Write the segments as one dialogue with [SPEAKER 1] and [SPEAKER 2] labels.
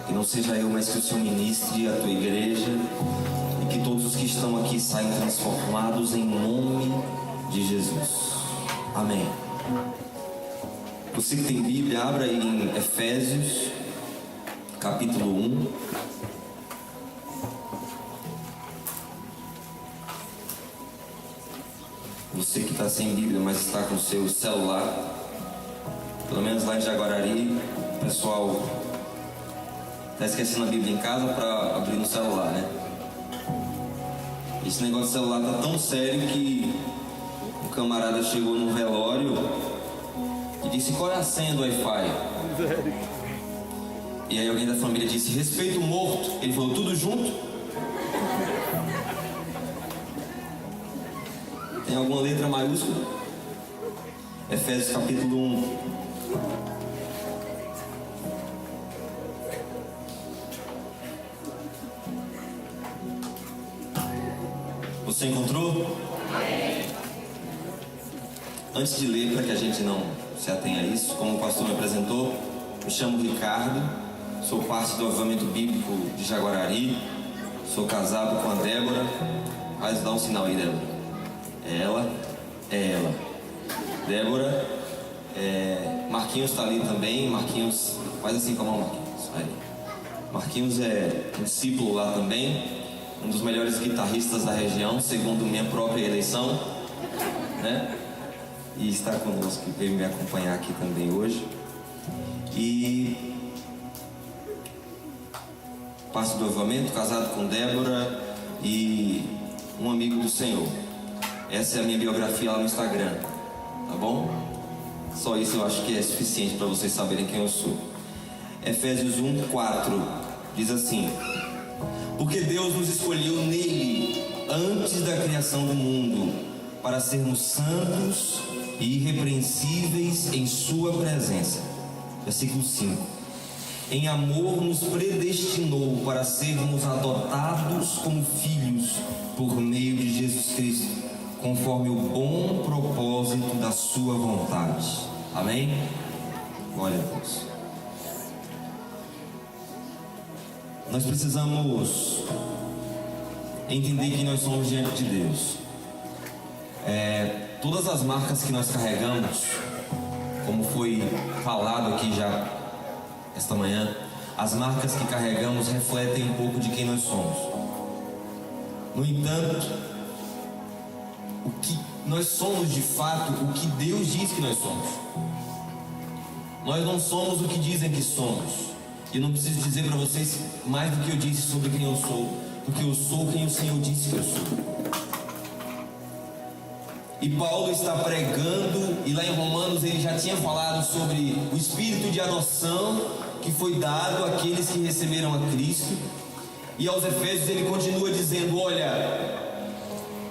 [SPEAKER 1] Que não seja eu, mas que o Senhor ministre a tua igreja e que todos os que estão aqui saiam transformados em nome de Jesus. Amém. Você que tem Bíblia, abra aí em Efésios, capítulo 1. Você que está sem Bíblia, mas está com o seu celular, pelo menos lá em Jaguarari, o pessoal está esquecendo a Bíblia em casa para abrir no celular, né? Esse negócio de celular tá tão sério que um camarada chegou num velório e disse: qual é a senha do Wi-Fi? E aí alguém da família disse: respeito o morto. Ele falou: tudo junto? Tem alguma letra maiúscula? Efésios capítulo 1. Você encontrou? Antes de ler, para que a gente não se atenha a isso, como o pastor me apresentou, me chamo Ricardo, sou parte do avivamento bíblico de Jaguarari, sou casado com a Débora. Mas dá um sinal aí, Débora. É ela, é ela. Débora, Marquinhos está ali também. Marquinhos, faz assim com a mão, Marquinhos. Aí. Marquinhos é um discípulo lá também, um dos melhores guitarristas da região, segundo minha própria eleição, né? E está conosco, veio me acompanhar aqui também hoje. E parte do avivamento, casado com Débora e um amigo do Senhor. Essa é a minha biografia lá no Instagram, tá bom? Só isso eu acho que é suficiente para vocês saberem quem eu sou. Efésios 1:4 diz assim: porque Deus nos escolheu nele antes da criação do mundo para sermos santos e irrepreensíveis em sua presença. Versículo 5: em amor nos predestinou para sermos adotados como filhos por meio de Jesus Cristo, conforme o bom propósito da sua vontade. Amém? Glória a Deus. Nós precisamos entender que nós somos diante de Deus. Todas as marcas que nós carregamos, como foi falado aqui já esta manhã, as marcas que carregamos refletem um pouco de quem nós somos. No entanto, o que nós somos de fato, o que Deus diz que nós somos. Nós não somos o que dizem que somos. E eu não preciso dizer para vocês mais do que eu disse sobre quem eu sou, porque eu sou quem o Senhor disse que eu sou. E Paulo está pregando, e lá em Romanos ele já tinha falado sobre o espírito de adoção que foi dado àqueles que receberam a Cristo. E aos Efésios ele continua dizendo: olha,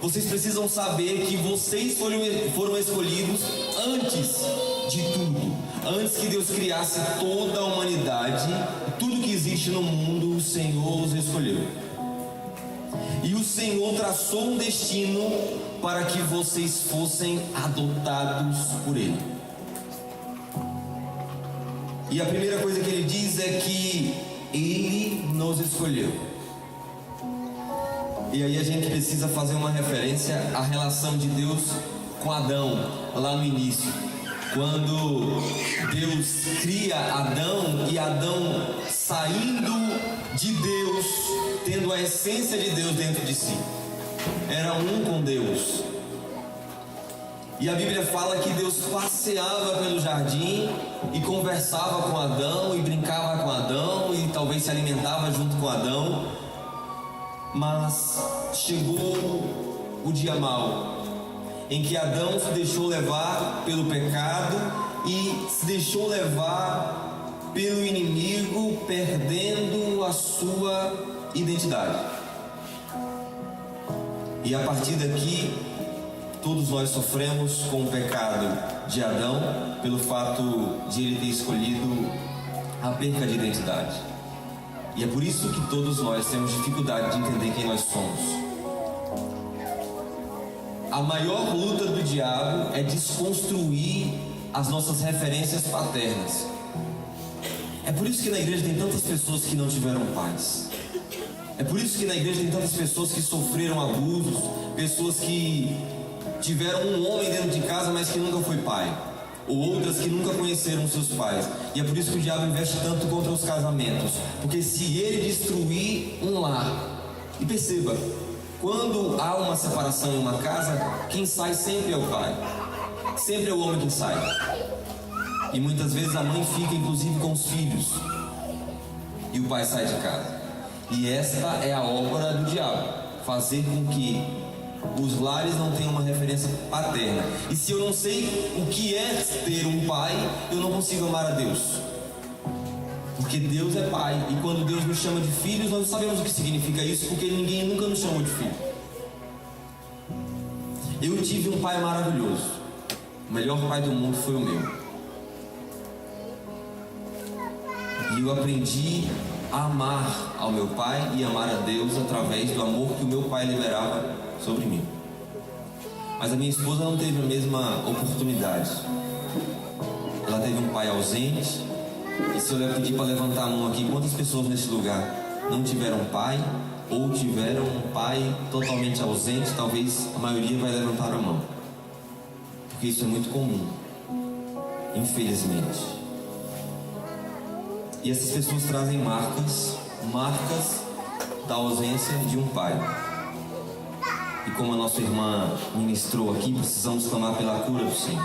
[SPEAKER 1] vocês precisam saber que vocês foram escolhidos antes de tudo. Antes que Deus criasse toda a humanidade, tudo que existe no mundo, o Senhor os escolheu. E o Senhor traçou um destino para que vocês fossem adotados por Ele. E a primeira coisa que Ele diz é que Ele nos escolheu. E aí a gente precisa fazer uma referência à relação de Deus com Adão, lá no início. Quando Deus cria Adão, e Adão saindo de Deus, tendo a essência de Deus dentro de si, era um com Deus. E a Bíblia fala que Deus passeava pelo jardim e conversava com Adão e brincava com Adão e talvez se alimentava junto com Adão. Mas chegou o dia mau, em que Adão se deixou levar pelo pecado e se deixou levar pelo inimigo, perdendo a sua identidade. E a partir daqui, todos nós sofremos com o pecado de Adão, pelo fato de ele ter escolhido a perca de identidade. E é por isso que todos nós temos dificuldade de entender quem nós somos. A maior luta do diabo é desconstruir as nossas referências paternas. É por isso que na igreja tem tantas pessoas que não tiveram pais. É por isso que na igreja tem tantas pessoas que sofreram abusos, pessoas que tiveram um homem dentro de casa, mas que nunca foi pai, ou outras que nunca conheceram seus pais. E é por isso que o diabo investe tanto contra os casamentos, porque se ele destruir um lar, e perceba, quando há uma separação em uma casa, quem sai sempre é o pai, sempre é o homem que sai. E muitas vezes a mãe fica inclusive com os filhos, e o pai sai de casa. E esta é a obra do diabo, fazer com que os lares não tenham uma referência paterna. E se eu não sei o que é ter um pai, eu não consigo amar a Deus. Porque Deus é pai, e quando Deus nos chama de filhos, nós sabemos o que significa isso, porque ninguém nunca nos chamou de filho. Eu tive um pai maravilhoso. O melhor pai do mundo foi o meu. E eu aprendi a amar ao meu pai e amar a Deus através do amor que o meu pai liberava sobre mim. Mas a minha esposa não teve a mesma oportunidade. Ela teve um pai ausente. E se eu pedir para levantar a mão aqui, quantas pessoas nesse lugar não tiveram pai ou tiveram um pai totalmente ausente? Talvez a maioria vai levantar a mão, porque isso é muito comum, infelizmente. E essas pessoas trazem marcas da ausência de um pai. E como a nossa irmã ministrou aqui, precisamos clamar pela cura do Senhor,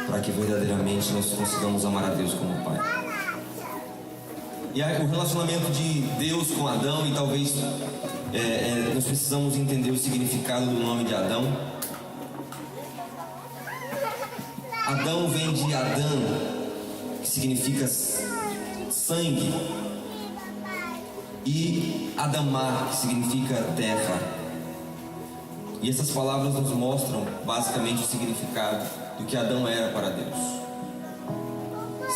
[SPEAKER 1] para que verdadeiramente nós consigamos amar a Deus como Pai. E aí, o relacionamento de Deus com Adão, e talvez nós precisamos entender o significado do nome de Adão. Adão vem de Adão, que significa sangue, e Adamá, que significa terra. E essas palavras nos mostram basicamente o significado do que Adão era para Deus.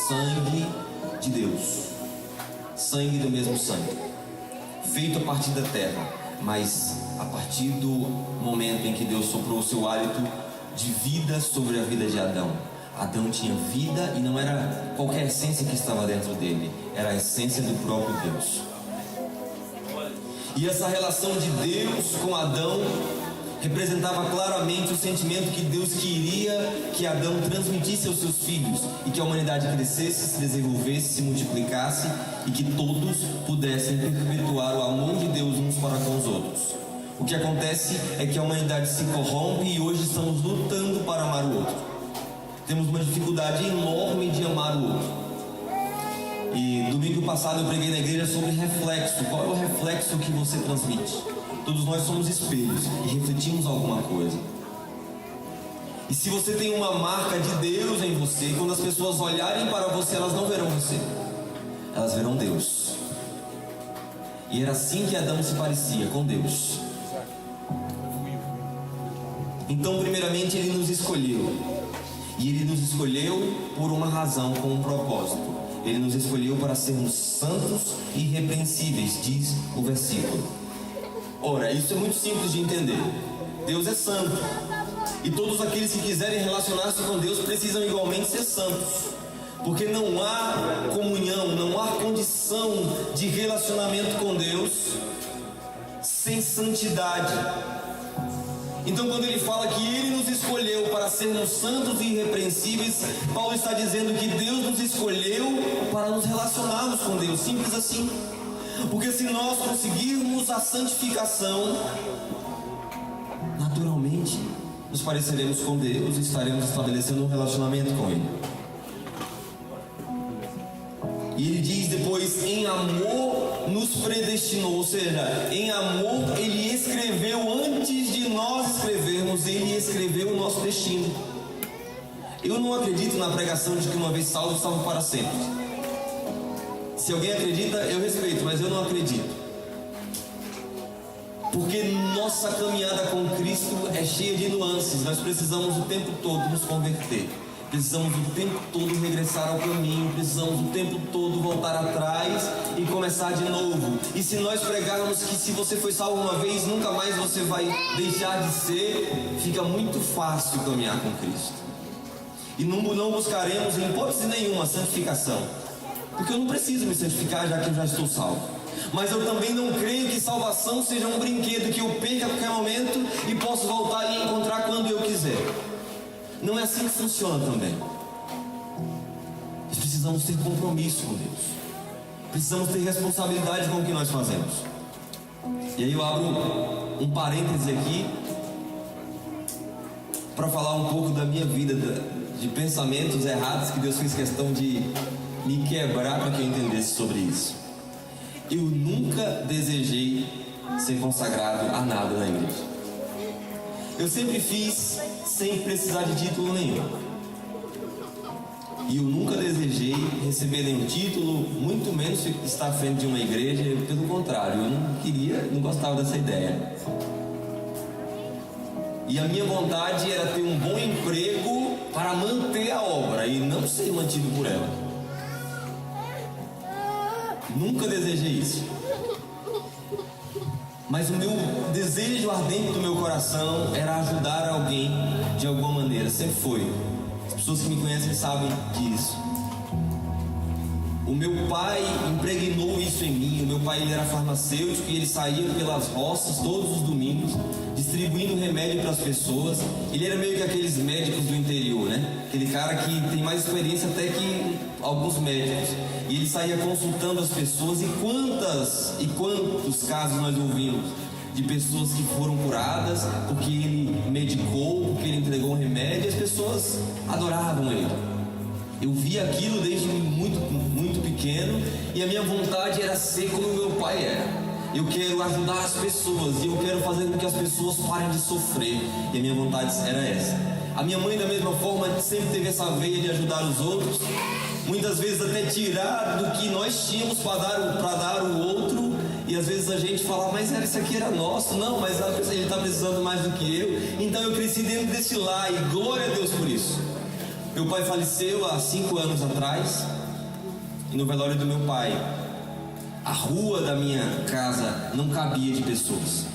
[SPEAKER 1] Sangue de Deus, sangue do mesmo sangue, feito a partir da terra, mas a partir do momento em que Deus soprou o seu hálito de vida sobre a vida de Adão. Adão tinha vida, e não era qualquer essência que estava dentro dele, era a essência do próprio Deus. E essa relação de Deus com Adão representava claramente o sentimento que Deus queria que Adão transmitisse aos seus filhos, e que a humanidade crescesse, se desenvolvesse, se multiplicasse, e que todos pudessem perpetuar o amor de Deus uns para com os outros. O que acontece é que a humanidade se corrompe, e hoje estamos lutando para amar o outro. Temos uma dificuldade enorme de amar o outro. E domingo passado eu preguei na igreja sobre reflexo. Qual é o reflexo que você transmite? Todos nós somos espelhos e refletimos alguma coisa. E se você tem uma marca de Deus em você, quando as pessoas olharem para você, elas não verão você, elas verão Deus. E era assim que Adão se parecia com Deus. Então, primeiramente, ele nos escolheu. E ele nos escolheu por uma razão, com um propósito. Ele nos escolheu para sermos santos e irrepreensíveis, diz o versículo. Ora, isso é muito simples de entender. Deus é santo, e todos aqueles que quiserem relacionar-se com Deus precisam igualmente ser santos, porque não há comunhão, não há condição de relacionamento com Deus sem santidade. Então, quando ele fala que ele nos escolheu para sermos santos e irrepreensíveis, Paulo está dizendo que Deus nos escolheu para nos relacionarmos com Deus, simples assim. Porque se nós conseguirmos a santificação, naturalmente nos pareceremos com Deus e estaremos estabelecendo um relacionamento com Ele. E ele diz depois, em amor nos predestinou, ou seja, em amor ele escreveu antes de nós escrevermos, ele escreveu o nosso destino. Eu não acredito na pregação de que uma vez salvo, salvo para sempre. Se alguém acredita, eu respeito, mas eu não acredito. Porque nossa caminhada com Cristo é cheia de nuances. Nós precisamos o tempo todo nos converter. Precisamos o tempo todo regressar ao caminho. Precisamos o tempo todo voltar atrás e começar de novo. E se nós pregarmos que se você foi salvo uma vez, nunca mais você vai deixar de ser, fica muito fácil caminhar com Cristo. E não buscaremos em hipótese nenhuma a santificação. porque eu não preciso me santificar já que eu já estou salvo. Mas eu também não creio que salvação seja um brinquedo que eu perca a qualquer momento e posso voltar e encontrar quando eu quiser. Não é assim que funciona também. Nós precisamos ter compromisso com Deus. Precisamos ter responsabilidade com o que nós fazemos. E aí eu abro um parêntese aqui para falar um pouco da minha vida, de pensamentos errados que Deus fez questão de me quebrar para que eu entendesse sobre isso. Eu nunca desejei ser consagrado a nada na igreja. Eu sempre fiz sem precisar de título nenhum. E eu nunca desejei receber nenhum título, muito menos estar à frente de uma igreja. Pelo contrário, eu não queria, não gostava dessa ideia. E a minha vontade era ter um bom emprego para manter a obra e não ser mantido por ela. Nunca desejei isso. Mas o meu desejo ardente do meu coração era ajudar alguém de alguma maneira, sempre foi. As pessoas que me conhecem sabem disso. O meu pai impregnou isso em mim. O meu pai, ele era farmacêutico e ele saía pelas roças todos os domingos distribuindo remédio para as pessoas. Ele era meio que aqueles médicos do interior, né? Aquele cara que tem mais experiência até que alguns médicos. E ele saía consultando as pessoas. E quantos casos nós ouvimos de pessoas que foram curadas porque ele medicou, porque ele entregou um remédio, e as pessoas adoravam ele. Eu via aquilo desde muito pequeno e a minha vontade era ser como meu pai era. Eu quero ajudar as pessoas e eu quero fazer com que as pessoas parem de sofrer. E a minha vontade era essa. A minha mãe, da mesma forma, sempre teve essa veia de ajudar os outros. Muitas vezes até tirar do que nós tínhamos para dar o outro. E às vezes a gente fala, mas isso aqui era nosso. Não, mas ele está precisando mais do que eu. Então eu cresci dentro desse lar e glória a Deus por isso. Meu pai faleceu há 5 anos atrás. E no velório do meu pai, a rua da minha casa não cabia de pessoas.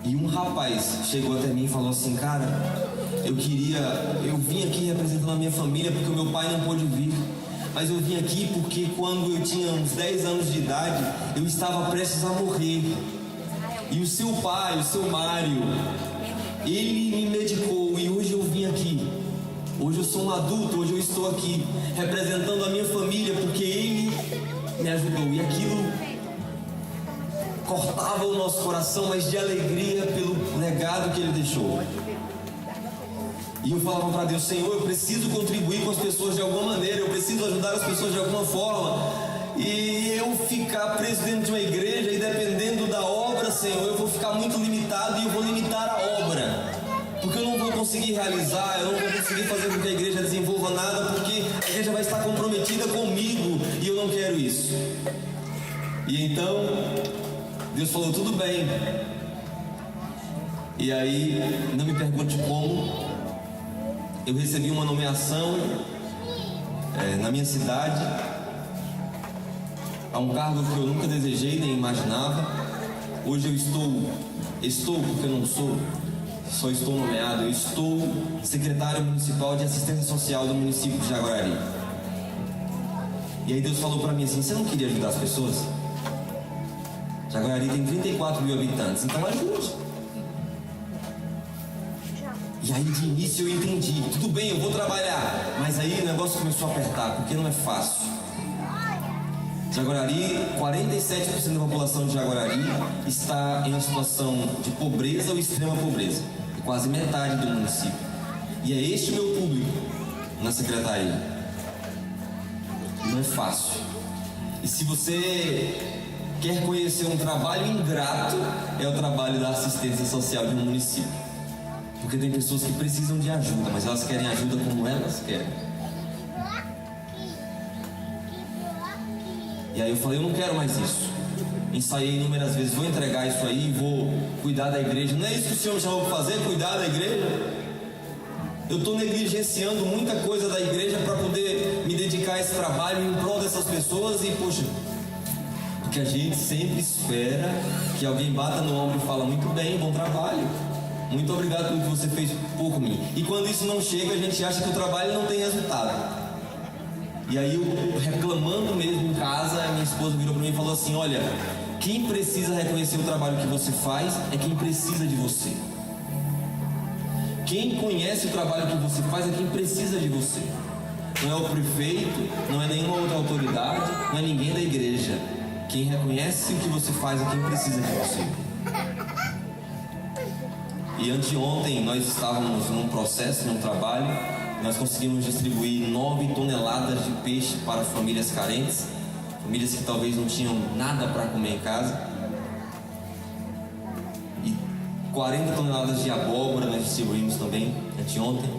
[SPEAKER 1] E um rapaz chegou até mim e falou assim, cara, eu vim aqui representando a minha família porque o meu pai não pôde vir. Mas eu vim aqui porque quando eu tinha uns 10 anos de idade, eu estava prestes a morrer. E o seu pai, o seu Mário, ele me medicou e hoje eu vim aqui. Hoje eu sou um adulto, hoje eu estou aqui representando a minha família porque ele me ajudou. E aquilo cortava o nosso coração, mas de alegria pelo legado que ele deixou. E eu falava para Deus, Senhor, eu preciso contribuir com as pessoas de alguma maneira, eu preciso ajudar as pessoas de alguma forma. E eu ficar preso dentro de uma igreja e dependendo da obra, Senhor, eu vou ficar muito limitado e eu vou limitar a obra. Porque eu não vou conseguir realizar, eu não vou conseguir fazer com que a igreja desenvolva nada, porque a igreja vai estar comprometida comigo e eu não quero isso. E então, Deus falou, tudo bem. E aí, não me pergunte como, eu recebi uma nomeação na minha cidade, a um cargo que eu nunca desejei nem imaginava. Hoje eu estou porque eu não sou. Só estou nomeado, eu estou secretário municipal de assistência social do município de Jaguarari. E aí Deus falou para mim assim, você não queria ajudar as pessoas? Jaguarari tem 34 mil habitantes, então ajude. E aí de início eu entendi, tudo bem, eu vou trabalhar. Mas aí o negócio começou a apertar, porque não é fácil. Jaguarari, 47% da população de Jaguarari está em uma situação de pobreza ou extrema pobreza. É quase metade do município. E é este o meu público na secretaria. Não é fácil. E se você quer conhecer um trabalho ingrato, é o trabalho da assistência social de um município. Porque tem pessoas que precisam de ajuda, mas elas querem ajuda como elas querem. E aí eu falei, eu não quero mais isso. Ensaiei inúmeras vezes, vou entregar isso aí, vou cuidar da igreja. Não é isso que o Senhor me chamou para fazer, cuidar da igreja? Eu estou negligenciando muita coisa da igreja para poder me dedicar a esse trabalho em prol dessas pessoas e, poxa, porque a gente sempre espera que alguém bata no ombro e fala, muito bem, bom trabalho. Muito obrigado pelo que você fez por mim. E quando isso não chega, a gente acha que o trabalho não tem resultado. E aí eu, reclamando mesmo em casa, a minha esposa virou para mim e falou assim: olha, quem precisa reconhecer o trabalho que você faz é quem precisa de você. Quem conhece o trabalho que você faz é quem precisa de você. Não é o prefeito, não é nenhuma outra autoridade, não é ninguém da igreja. Quem reconhece o que você faz é quem precisa de você. E anteontem nós estávamos num processo, num trabalho, nós conseguimos distribuir 9 toneladas de peixe para famílias carentes, famílias que talvez não tinham nada para comer em casa, e 40 toneladas de abóbora nós distribuímos também anteontem.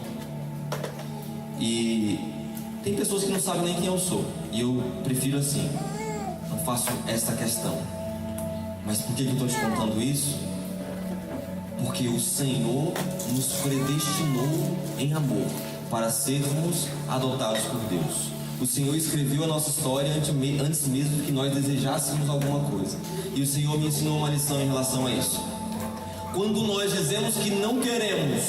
[SPEAKER 1] E tem pessoas que não sabem nem quem eu sou, e eu prefiro assim, não faço esta questão. Mas por que eu estou te contando isso? Porque o Senhor nos predestinou em amor para sermos adotados por Deus. O Senhor escreveu a nossa história antes mesmo que nós desejássemos alguma coisa. E o Senhor me ensinou uma lição em relação a isso. Quando nós dizemos que não queremos,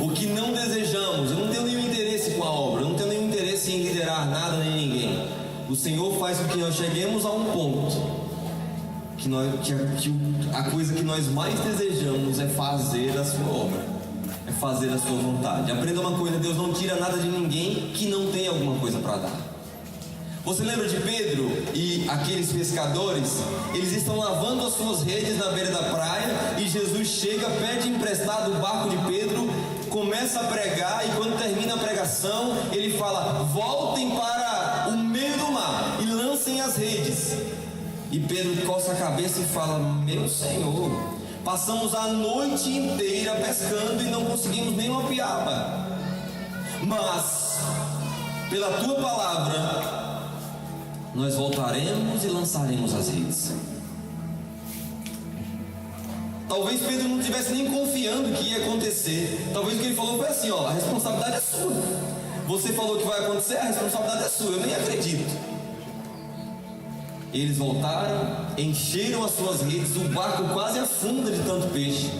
[SPEAKER 1] ou que não desejamos, eu não tenho nenhum interesse com a obra, eu não tenho nenhum interesse em liderar nada nem ninguém, o Senhor faz com que nós cheguemos a um ponto que a coisa que nós mais desejamos é fazer a sua obra, é fazer a sua vontade. Aprenda uma coisa: Deus não tira nada de ninguém que não tenha alguma coisa para dar. Você lembra de Pedro e aqueles pescadores? Eles estão lavando as suas redes na beira da praia e Jesus chega, pede emprestado o barco de Pedro, começa a pregar, e quando termina a pregação ele fala: voltem para o meio do mar e lancem as redes. E Pedro coça a cabeça e fala: meu Senhor, passamos a noite inteira pescando e não conseguimos nem uma piaba, mas pela tua palavra nós voltaremos e lançaremos as redes. Talvez Pedro não estivesse nem confiando que ia acontecer. Talvez o que ele falou foi assim: ó, a responsabilidade é sua. Você falou que vai acontecer, a responsabilidade é sua, eu nem acredito. Eles voltaram, encheram as suas redes, o barco quase afunda de tanto peixe.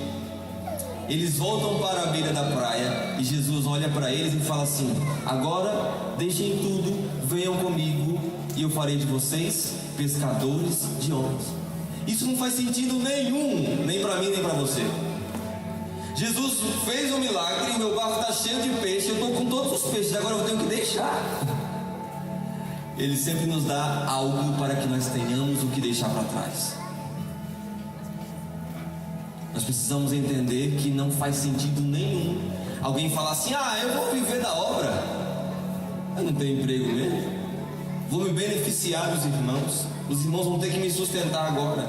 [SPEAKER 1] Eles voltam para a beira da praia e Jesus olha para eles e fala assim: agora deixem tudo, venham comigo e eu farei de vocês pescadores de homens. Isso não faz sentido nenhum, nem para mim nem para você. Jesus fez um milagre, o meu barco está cheio de peixe, eu estou com todos os peixes, agora eu tenho que deixar. Ele sempre nos dá algo para que nós tenhamos o que deixar para trás. Nós precisamos entender que não faz sentido nenhum alguém falar assim: ah, eu vou viver da obra, eu não tenho emprego mesmo, vou me beneficiar dos irmãos, os irmãos vão ter que me sustentar agora.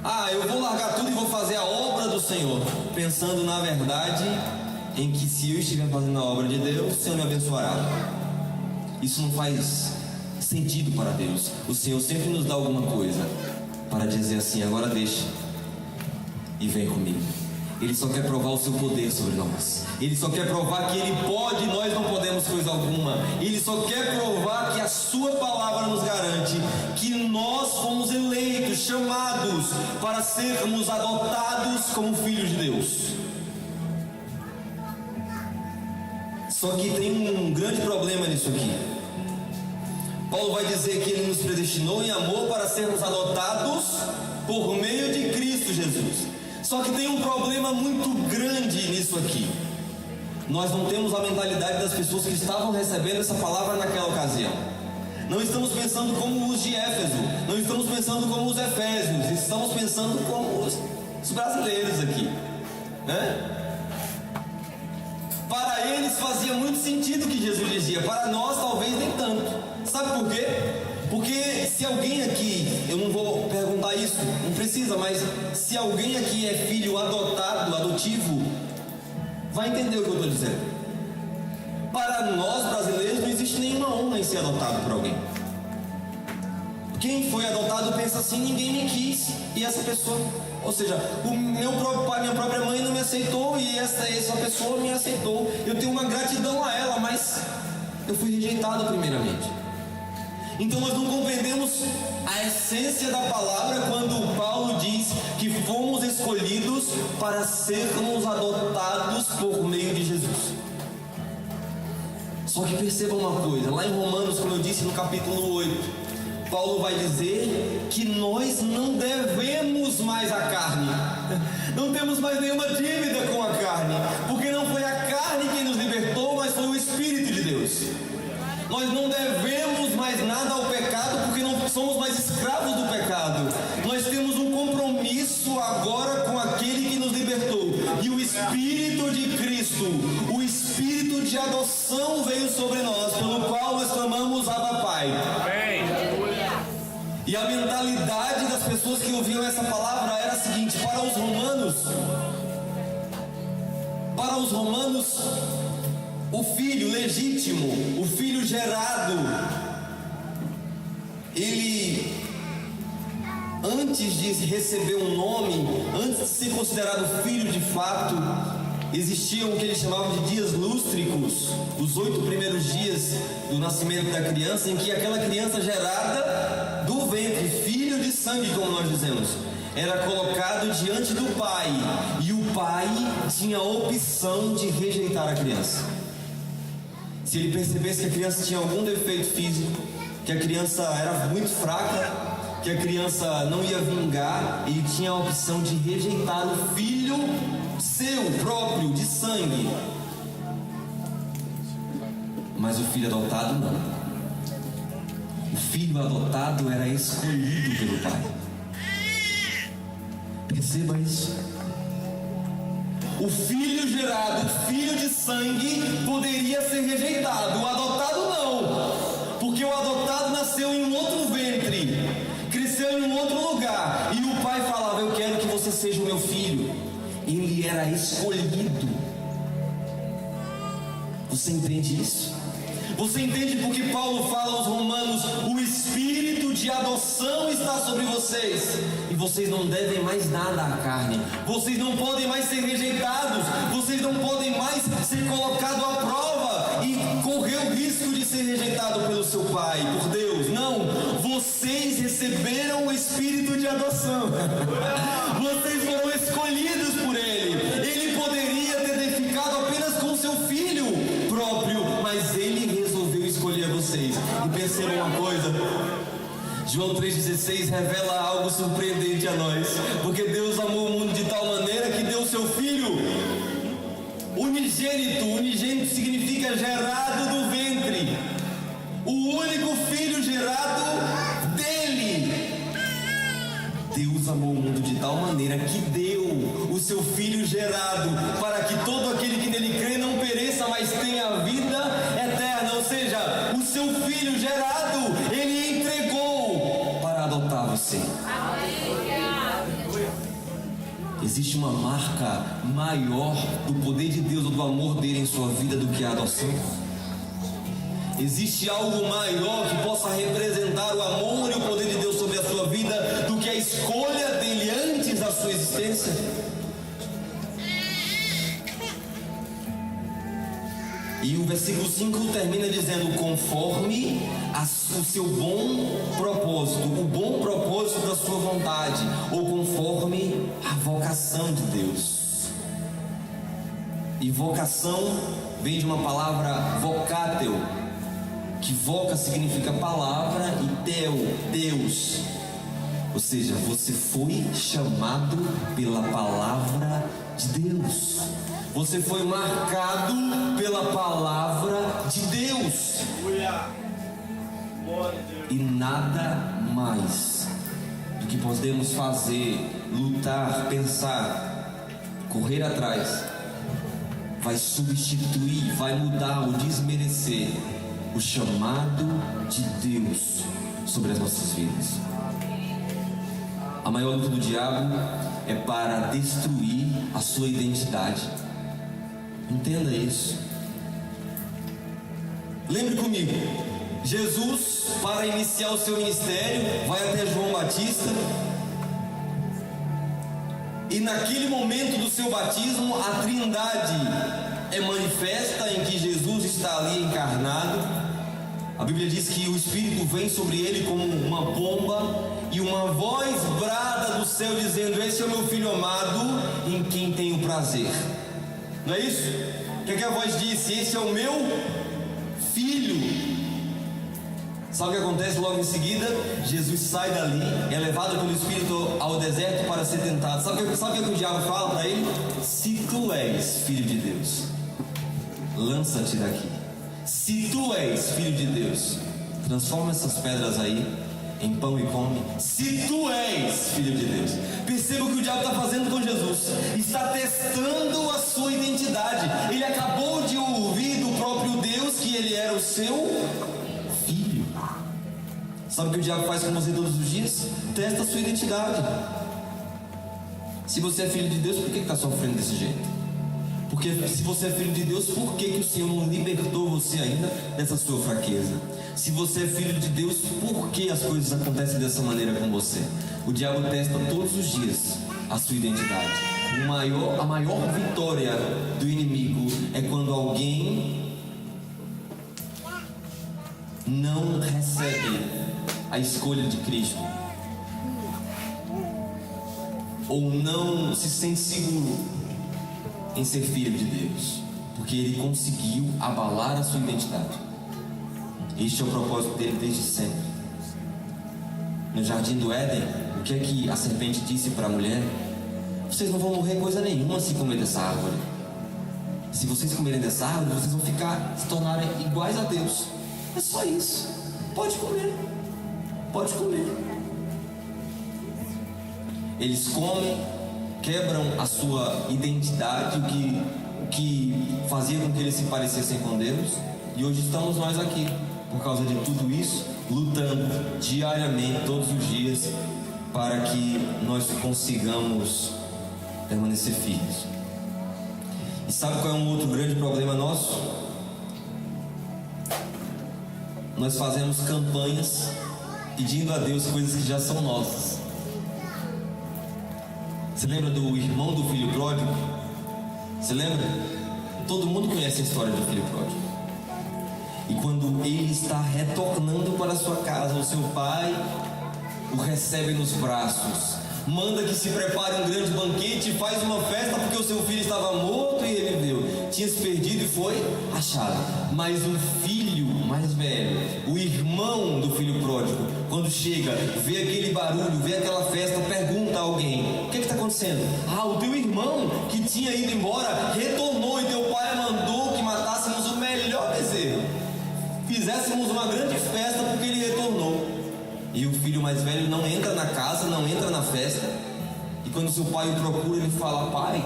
[SPEAKER 1] Ah, eu vou largar tudo e vou fazer a obra do Senhor, pensando na verdade em que se eu estiver fazendo a obra de Deus, o Senhor me abençoará. Isso não faz sentido para Deus. O Senhor sempre nos dá alguma coisa para dizer assim: agora deixa e vem comigo. Ele só quer provar o seu poder sobre nós. Ele só quer provar que Ele pode e nós não podemos coisa alguma. Ele só quer provar que a sua palavra nos garante que nós fomos eleitos, chamados para sermos adotados como filhos de Deus. Só que tem um grande problema nisso aqui. Paulo vai dizer que Ele nos predestinou em amor para sermos adotados por meio de Cristo Jesus. Só que tem um problema muito grande nisso aqui. Nós não temos a mentalidade das pessoas que estavam recebendo essa palavra naquela ocasião. Não estamos pensando como os de Éfeso, não estamos pensando como os efésios, estamos pensando como os brasileiros aqui, né? Para eles fazia muito sentido o que Jesus dizia, para nós talvez nem tanto. Sabe por quê? Porque se alguém aqui, eu não vou perguntar isso, não precisa, mas se alguém aqui é filho adotado, adotivo, vai entender o que eu estou dizendo. Para nós brasileiros não existe nenhuma honra em ser adotado por alguém. Quem foi adotado pensa assim: ninguém me quis, e essa pessoa, ou seja, o meu próprio pai, minha própria mãe não me aceitou, e essa pessoa me aceitou. Eu tenho uma gratidão a ela, mas eu fui rejeitado primeiramente. Então nós não compreendemos a essência da palavra quando Paulo diz que fomos escolhidos para sermos adotados por meio de Jesus. Só que perceba uma coisa, lá em Romanos, como eu disse no capítulo 8, Paulo vai dizer que nós não devemos mais a carne, não temos mais nenhuma dívida com a carne, porque não foi a carne quem nos libertou, mas foi o Espírito de Deus. Nós não devemos mais nada ao pecado, porque não somos mais escravos do pecado. Nós temos um compromisso agora com aquele que nos libertou, e o Espírito de Cristo, o Espírito de adoção veio sobre nós, pelo qual nós clamamos Abba Pai. E a mentalidade das pessoas que ouviam essa palavra era a seguinte: para os romanos, o filho legítimo, o filho gerado, ele, antes de receber um nome, antes de ser considerado filho de fato, existiam o que eles chamavam de dias lústricos, os 8 primeiros dias do nascimento da criança, em que aquela criança gerada do ventre, filho de sangue, como nós dizemos, era colocado diante do pai, e o pai tinha a opção de rejeitar a criança. Se ele percebesse que a criança tinha algum defeito físico, que a criança era muito fraca, que a criança não ia vingar, ele tinha a opção de rejeitar o filho seu próprio, de sangue. Mas o filho adotado não. O filho adotado era escolhido pelo pai. Perceba isso. O filho gerado, o filho de sangue, poderia ser rejeitado. O adotado não, porque o adotado nasceu em um outro ventre, cresceu em um outro lugar, e o pai falava: eu quero que você seja o meu filho. Ele era escolhido. Você entende isso? Você entende porque Paulo fala aos romanos: o Espírito de adoção está sobre vocês, e vocês não devem mais nada à carne, vocês não podem mais ser rejeitados, vocês não podem mais ser colocados à prova e correr o risco de ser rejeitado pelo seu pai, por Deus. Não, vocês receberam o Espírito de adoção. Vocês foram escolhidos por Ele. Ele poderia ter ficado apenas com seu filho próprio, mas Ele resolveu escolher vocês. E percebam uma coisa: João 3,16 revela algo surpreendente a nós, porque Deus amou o mundo de tal maneira que deu o seu filho unigênito. Unigênito significa gerado do ventre, o único filho gerado dele. Deus amou o mundo de tal maneira que deu o seu Filho gerado, para que todo aquele que nele crê não pereça, mas tenha a vida eterna. Ou seja, o seu Filho gerado, Ele entregou para adotar você. Existe uma marca maior do poder de Deus ou do amor dele em sua vida do que a adoção? Existe algo maior que possa representar o amor e o poder de Deus sobre a sua vida do que a escolha dele antes da sua existência? E o versículo 5 termina dizendo: conforme o seu bom propósito, o bom propósito da sua vontade, ou conforme a vocação de Deus. E vocação vem de uma palavra vocateo, que voca significa palavra, e teo, Deus. Ou seja, você foi chamado pela palavra de Deus. Você foi marcado pela palavra de Deus. E nada mais do que podemos fazer, lutar, pensar, correr atrás, vai substituir, vai mudar ou desmerecer o chamado de Deus sobre as nossas vidas. A maior luta do diabo é para destruir a sua identidade. Entenda isso. Lembre comigo, Jesus, para iniciar o seu ministério, vai até João Batista, e naquele momento do seu batismo, a Trindade é manifesta, em que Jesus está ali encarnado. A Bíblia diz que o Espírito vem sobre ele como uma pomba, e uma voz brada do céu dizendo: esse é o meu Filho amado, em quem tenho prazer. Não é isso? O que é que a voz disse? Esse é o meu filho. Sabe o que acontece logo em seguida? Jesus sai dali, é levado pelo Espírito ao deserto para ser tentado. Sabe o que o diabo fala para ele? Se tu és filho de Deus, lança-te daqui. Se tu és filho de Deus, transforma essas pedras aí em pão e come. Se tu és filho de Deus. Perceba o que o diabo está fazendo com Jesus. Está testando a sua identidade. Ele acabou de ouvir do próprio Deus que ele era o seu filho. Sabe o que o diabo faz com você todos os dias? Testa a sua identidade. Se você é filho de Deus, por que está sofrendo desse jeito? Porque se você é filho de Deus, por que o Senhor não libertou você ainda dessa sua fraqueza? Se você é filho de Deus, por que as coisas acontecem dessa maneira com você? O diabo testa todos os dias a sua identidade. A maior vitória do inimigo é quando alguém não recebe a escolha de Cristo, ou não se sente seguro em ser filho de Deus, porque ele conseguiu abalar a sua identidade. Este é o propósito dele desde sempre. No jardim do Éden, o que é que a serpente disse para a mulher? Vocês não vão morrer coisa nenhuma se comer dessa árvore. Se vocês comerem dessa árvore, vocês vão se tornarem iguais a Deus. É só isso. Pode comer. Pode comer. Eles comem, quebram a sua identidade, o que fazia com que eles se parecessem com Deus. E hoje estamos nós aqui, por causa de tudo isso, lutando diariamente, todos os dias, para que nós consigamos permanecer firmes. E sabe qual é um outro grande problema nosso? Nós fazemos campanhas pedindo a Deus coisas que já são nossas. Você lembra do irmão do filho pródigo? Você lembra? Todo mundo conhece a história do filho pródigo. E quando ele está retornando para sua casa, o seu pai o recebe nos braços, manda que se prepare um grande banquete, faz uma festa porque o seu filho estava morto e ele viu, tinha se perdido e foi achado. Mas o filho mais velho, o irmão do filho pródigo, quando chega, vê aquele barulho, vê aquela festa, pergunta a alguém: o que está acontecendo? Ah, o teu irmão que tinha ido embora retornou e teu pai mandou que matássemos o melhor bezerro, fizéssemos uma grande festa porque ele retornou. E o filho mais velho não entra na casa, não entra na festa. E quando seu pai o procura, ele fala: pai,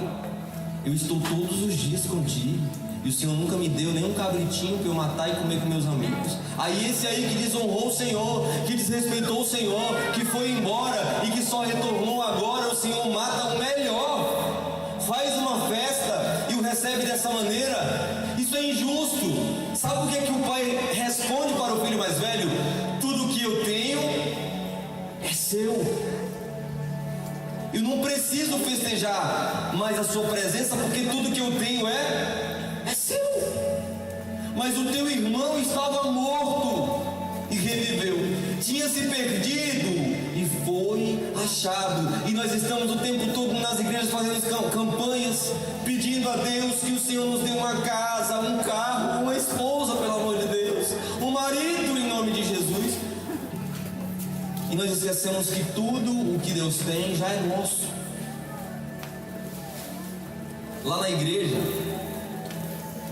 [SPEAKER 1] eu estou todos os dias contigo, e o Senhor nunca me deu nem um cabritinho para eu matar e comer com meus amigos. Aí esse aí que desonrou o Senhor, que desrespeitou o Senhor, que foi embora e que só retornou agora, o Senhor mata o melhor, faz uma festa e o recebe dessa maneira. Isso é injusto. Sabe o que é que o pai responde para o filho mais velho? Tudo que eu tenho é seu. Eu não preciso festejar mais a sua presença, porque tudo que eu tenho é seu. Mas o teu irmão estava morto e reviveu, tinha se perdido e foi achado. E nós estamos o tempo todo nas igrejas fazendo campanhas, pedindo a Deus que o Senhor nos dê uma casa, um carro, uma esposa, pelo amor de Deus, um marido, em nome de Jesus. E nós esquecemos que tudo o que Deus tem já é nosso. Lá na igreja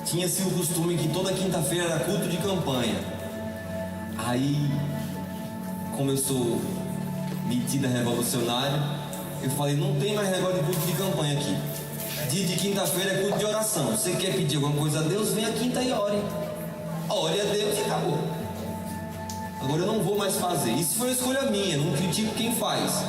[SPEAKER 1] tinha-se o costume que toda quinta-feira era culto de campanha. Aí, como eu sou metida revolucionária, eu falei: não tem mais negócio de culto de campanha aqui. Dia de quinta-feira é culto de oração. Você quer pedir alguma coisa a Deus, vem à quinta e ore. Ore a Deus e acabou. Agora eu não vou mais fazer. Isso foi uma escolha minha, não critico quem faz.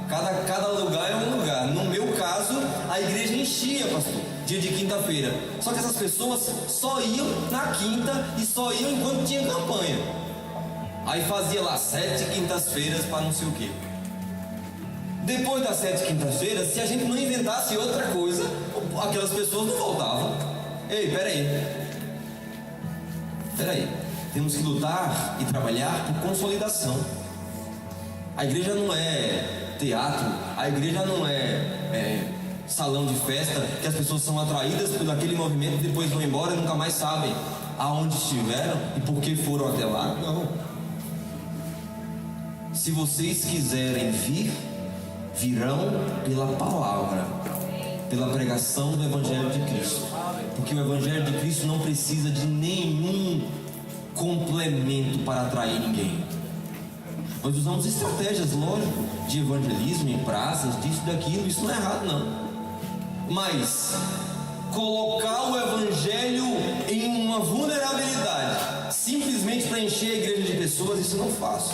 [SPEAKER 1] Cada lugar é um lugar. No meu caso, a igreja enchia, pastor, dia de quinta-feira. Só que essas pessoas só iam na quinta e só iam enquanto tinha campanha. Aí fazia lá 7 quintas-feiras para não sei o quê. Depois das 7 quintas-feiras, se a gente não inventasse outra coisa, aquelas pessoas não voltavam. Ei, peraí. Temos que lutar e trabalhar por consolidação. A igreja não é teatro, a igreja não é salão de festa, que as pessoas são atraídas por aquele movimento e depois vão embora e nunca mais sabem. aonde estiveram e por que foram até lá. Não. Se vocês quiserem vir, virão pela palavra, pela pregação do Evangelho de Cristo. Porque o Evangelho de Cristo não precisa de nenhum complemento para atrair ninguém. Nós usamos estratégias, lógico, de evangelismo em praças, disso e daquilo, isso não é errado não. Mas colocar o Evangelho em uma vulnerabilidade, simplesmente para encher a igreja de pessoas, isso eu não faço.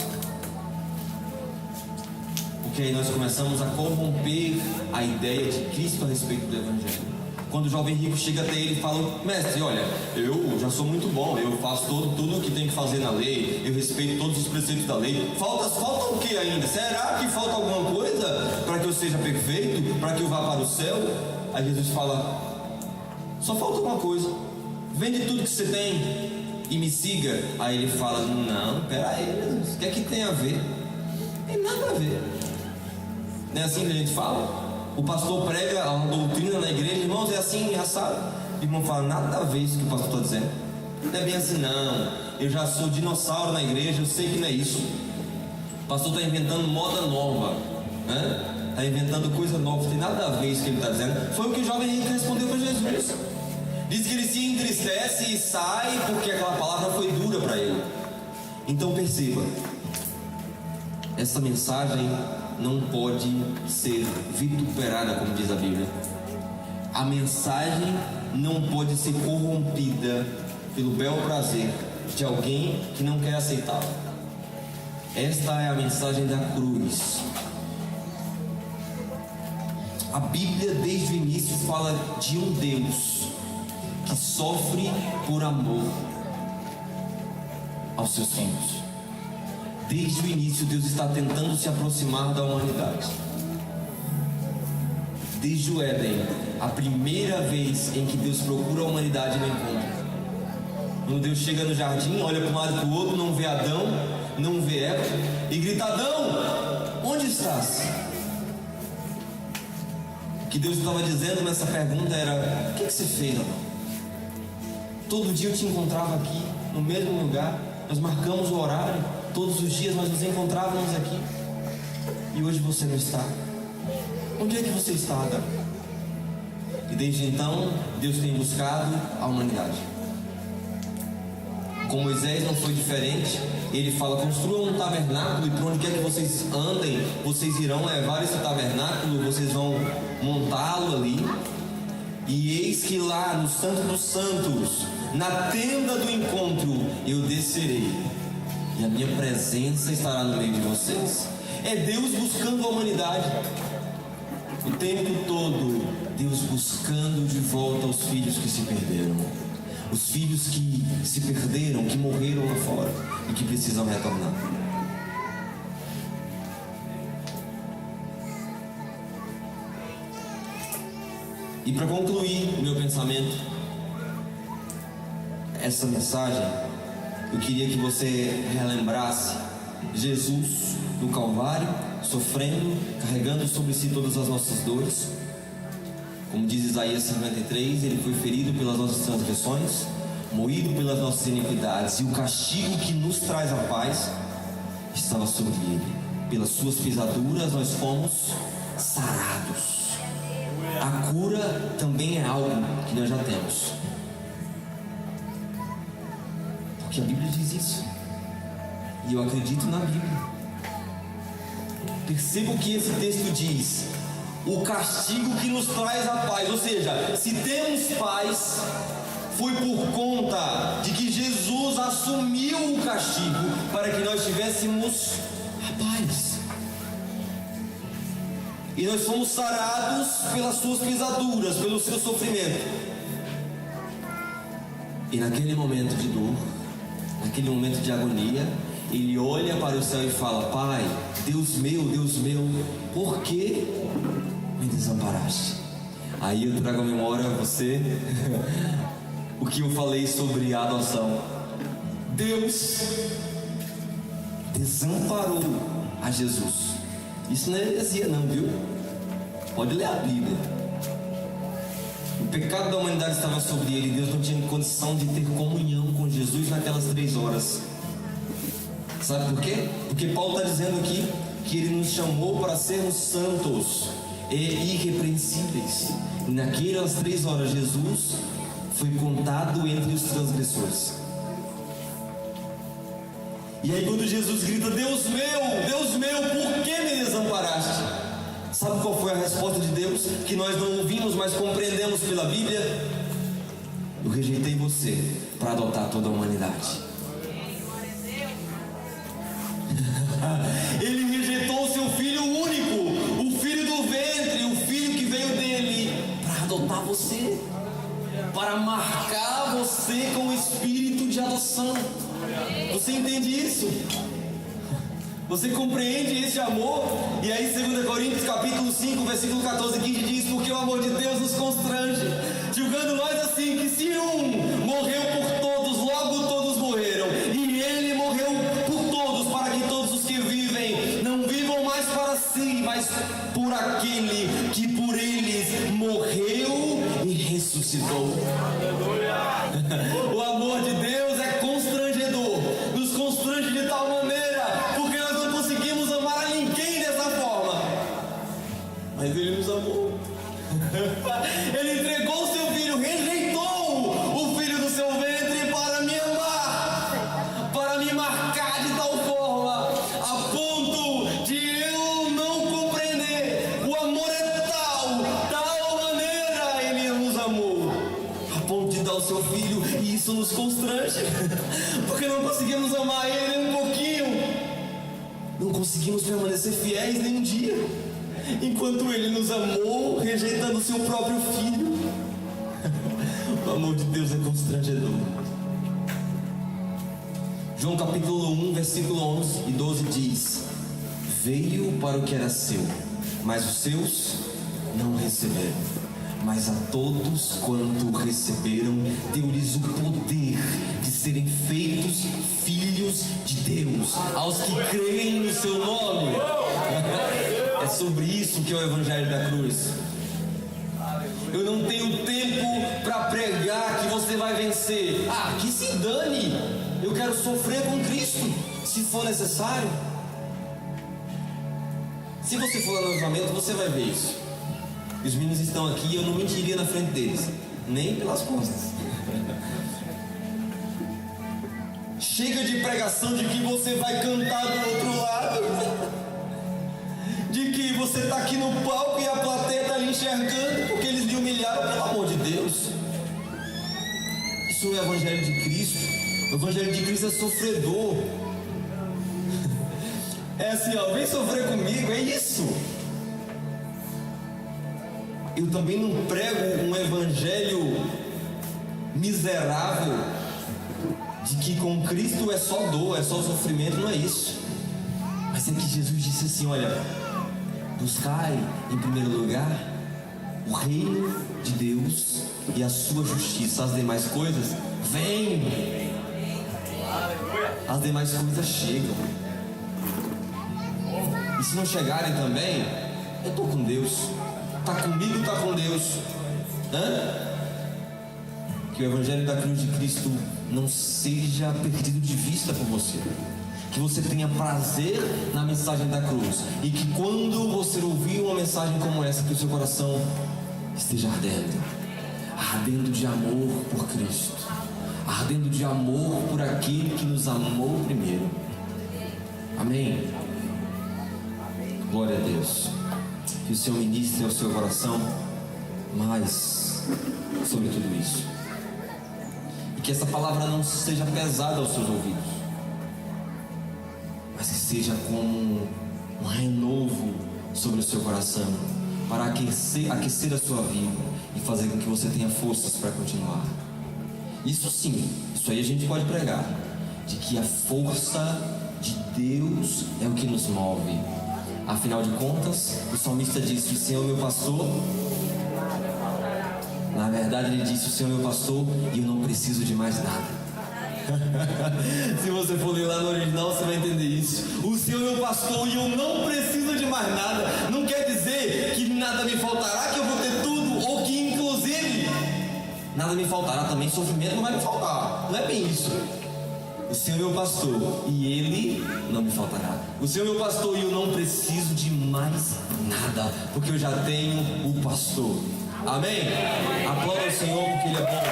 [SPEAKER 1] Porque aí nós começamos a corromper a ideia de Cristo a respeito do Evangelho. Quando o jovem rico chega até ele e fala: mestre, olha, eu já sou muito bom, eu faço tudo o que tem que fazer na lei, eu respeito todos os preceitos da lei. Falta o que ainda? Será que falta alguma coisa para que eu seja perfeito, para que eu vá para o céu? Aí Jesus fala: só falta uma coisa, vende tudo que você tem e me siga. Aí ele fala: não, peraí, Jesus, o que é que tem a ver? Tem nada a ver. Não é assim que a gente fala? O pastor prega uma doutrina na igreja, irmãos, é assim, assado. O irmão fala: nada a ver isso que o pastor está dizendo. Não é bem assim, não. Eu já sou dinossauro na igreja, eu sei que não é isso. O pastor está inventando moda nova, né? Está inventando coisa nova, não tem nada a ver isso que ele está dizendo. Foi o que o jovem rico respondeu para Jesus. Diz que ele se entristece e sai porque aquela palavra foi dura para ele. Então perceba, essa mensagem não pode ser vituperada, como diz a Bíblia. A mensagem não pode ser corrompida pelo bel prazer de alguém que não quer aceitá-la. Esta é a mensagem da cruz. A Bíblia desde o início fala de um Deus que sofre por amor aos seus filhos. Desde o início, Deus está tentando se aproximar da humanidade. Desde o Éden, a primeira vez em que Deus procura a humanidade no encontro. Quando Deus chega no jardim, olha para um lado e para o outro, não vê Adão, não vê Eva, e grita: Adão, onde estás? O que Deus estava dizendo nessa pergunta era: o que você fez, Adão? Todo dia eu te encontrava aqui, no mesmo lugar, nós marcamos o horário. Todos os dias nós nos encontrávamos aqui. E hoje você não está. Onde é que você está, Adão? E desde então, Deus tem buscado a humanidade. Com Moisés não foi diferente. Ele fala: construam um tabernáculo, e por onde quer que vocês andem, vocês irão levar esse tabernáculo, vocês vão montá-lo ali. E eis que lá no Santo dos Santos, na tenda do encontro, eu descerei, e a minha presença estará no meio de vocês. É Deus buscando a humanidade. O tempo todo, Deus buscando de volta os filhos que se perderam. Os filhos que se perderam, que morreram lá fora e que precisam retornar. E para concluir o meu pensamento, essa mensagem, eu queria que você relembrasse Jesus no Calvário, sofrendo, carregando sobre si todas as nossas dores. Como diz Isaías 53, ele foi ferido pelas nossas transgressões, moído pelas nossas iniquidades, e o castigo que nos traz a paz estava sobre ele. Pelas suas pisaduras nós fomos sarados. A cura também é algo que nós já temos, porque a Bíblia diz isso, e eu acredito na Bíblia. Perceba o que esse texto diz: o castigo que nos traz a paz. Ou seja, se temos paz, foi por conta de que Jesus assumiu o castigo para que nós tivéssemos a paz. E nós fomos sarados pelas suas pisaduras, pelo seu sofrimento. E naquele momento de dor, naquele momento de agonia, ele olha para o céu e fala: Pai, Deus meu, por que me desamparaste? Aí eu trago à memória a você o que eu falei sobre a adoção. Deus desamparou a Jesus. Isso não é heresia não, viu? Pode ler a Bíblia. O pecado da humanidade estava sobre ele. Deus não tinha condição de ter comunhão com Jesus naquelas 3 horas. Sabe por quê? Porque Paulo está dizendo aqui que ele nos chamou para sermos santos e irrepreensíveis. E naquelas 3 horas Jesus foi contado entre os transgressores. E aí quando Jesus grita: Deus meu, por que me desamparaste? Sabe qual foi a resposta de Deus? Que nós não ouvimos, mas compreendemos pela Bíblia: eu rejeitei você para adotar toda a humanidade. Ele rejeitou o seu filho único, o filho do ventre, o filho que veio dele, para adotar você, para marcar você com o espírito de adoção. Você entende isso? Você compreende esse amor? E aí 2 Coríntios capítulo 5, versículo 14 e 15 diz: porque o amor de Deus nos constrange, julgando nós assim, que se um morreu por todos, logo todos morreram. E ele morreu por todos, para que todos os que vivem não vivam mais para si, mas por aquele que por eles morreu e ressuscitou. O amor de Deus é constrangedor, nos constrange de tal maneira, porque nós não conseguimos amar a ninguém dessa forma, mas Ele nos amou. Ele entregou o seu filho, rejeitou o filho do seu ventre para me amar, para me marcar de tal forma, a ponto de eu não compreender. O amor é tal maneira Ele nos amou, a ponto de dar o seu filho. E isso nos constrange, porque não conseguimos amar Ele nem um pouquinho, não conseguimos permanecer fiéis nem um dia, enquanto Ele nos amou, rejeitando o seu próprio filho. O amor de Deus é constrangedor. João capítulo 1, versículo 11 e 12 diz: veio para o que era seu, mas os seus não receberam. Mas a todos quanto receberam, deu-lhes o poder de serem feitos filhos de Deus, aos que creem no seu nome. É sobre isso que é o Evangelho da Cruz. Eu não tenho tempo para pregar que você vai vencer. Que se dane! Eu quero sofrer com Cristo, se for necessário. Se você for no avivamento, você vai ver isso. Os meninos estão aqui e eu não mentiria na frente deles, nem pelas costas. Chega de pregação de que você vai cantar do outro lado, de que você está aqui no palco e a plateia está lhe enxergando porque eles lhe humilharam. Pelo amor de Deus, isso é o Evangelho de Cristo. O Evangelho de Cristo é sofredor. É assim, vem sofrer comigo, é isso. Eu também não prego um evangelho miserável de que com Cristo é só dor, é só sofrimento. Não é isso. Mas é que Jesus disse assim: olha, buscai em primeiro lugar o reino de Deus e a sua justiça, as demais coisas vêm, as demais coisas chegam. E se não chegarem também, eu estou com Deus. Está comigo, está com Deus. Que o Evangelho da Cruz de Cristo não seja perdido de vista por você. Que você tenha prazer na mensagem da cruz. E que quando você ouvir uma mensagem como essa, que o seu coração esteja ardendo de amor por Cristo, ardendo de amor por aquele que nos amou primeiro. Amém? Glória a Deus. Que o Senhor ministre ao seu coração mais sobre tudo isso. E que essa palavra não seja pesada aos seus ouvidos, mas que seja como um renovo sobre o seu coração, para aquecer a sua vida e fazer com que você tenha forças para continuar. Isso sim, isso aí a gente pode pregar, de que a força de Deus é o que nos move. Afinal de contas, o salmista disse: o Senhor é meu pastor. Na verdade ele disse: o Senhor é meu pastor e eu não preciso de mais nada. Se você for ler lá no original, você vai entender isso. O Senhor é meu pastor e eu não preciso de mais nada. Não quer dizer que nada me faltará, que eu vou ter tudo, ou que inclusive nada me faltará. Também sofrimento não vai me faltar. Não é bem isso. O Senhor é meu pastor e Ele não me faltará. O Senhor é meu pastor e eu não preciso de mais nada, porque eu já tenho o pastor. Amém? Aplauda o Senhor porque Ele é bom.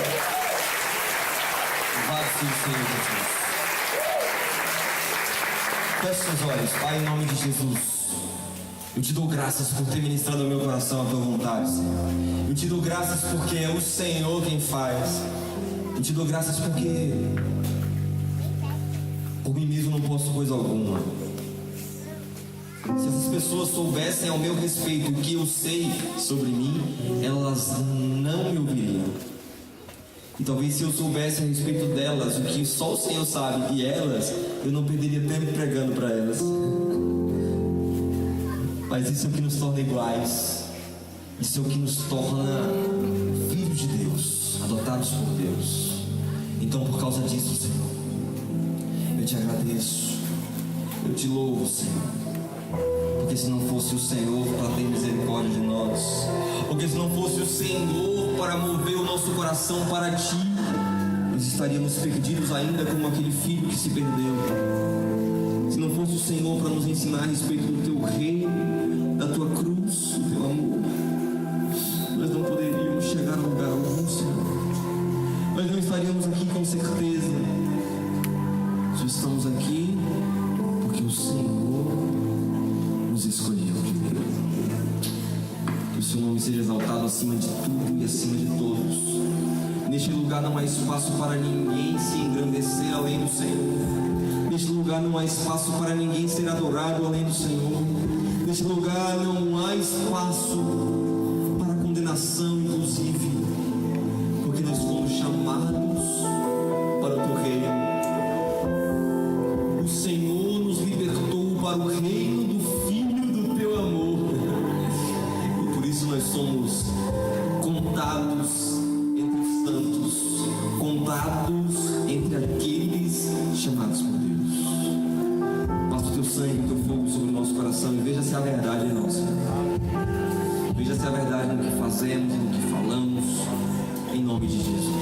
[SPEAKER 1] Louvado seja o Senhor Jesus. Feche seus olhos. Pai, em nome de Jesus, eu te dou graças por ter ministrado ao meu coração a tua vontade, Senhor. Eu te dou graças porque é o Senhor quem faz. Eu te dou graças porque por mim mesmo não posso coisa alguma. Se essas pessoas soubessem ao meu respeito o que eu sei sobre mim, elas não me ouviriam. E talvez se eu soubesse a respeito delas o que só o Senhor sabe e elas, eu não perderia tempo pregando para elas. Mas isso é o que nos torna iguais. Isso é o que nos torna filhos de Deus, adotados por Deus. Então, por causa disso, Senhor, eu te agradeço, eu te louvo, Senhor. Porque se não fosse o Senhor para ter misericórdia de nós, porque se não fosse o Senhor para mover o nosso coração para Ti, nós estaríamos perdidos ainda como aquele filho que se perdeu. Se não fosse o Senhor para nos ensinar a respeito do Teu reino, da Tua cruz, do Teu amor, nós não poderíamos chegar a lugar algum, Senhor. Nós não estaríamos aqui com certeza. Só estamos aqui porque o Senhor nos escolheu primeiro. Que o seu nome seja exaltado acima de tudo e acima de todos. Neste lugar não há espaço para ninguém se engrandecer além do Senhor. Neste lugar não há espaço para ninguém ser adorado além do Senhor. Neste lugar não há espaço para condenação, inclusive, porque nós fomos chamados para o Teu reino. O Senhor nos libertou para o reino do Filho do Teu amor. E por isso nós somos contados entre os santos, contados entre aqueles chamados por Deus. Passa o Teu sangue, o Teu fogo sobre o nosso coração e veja se a verdade é nossa. Veja se a verdade no que fazemos, no que falamos, em nome de Jesus.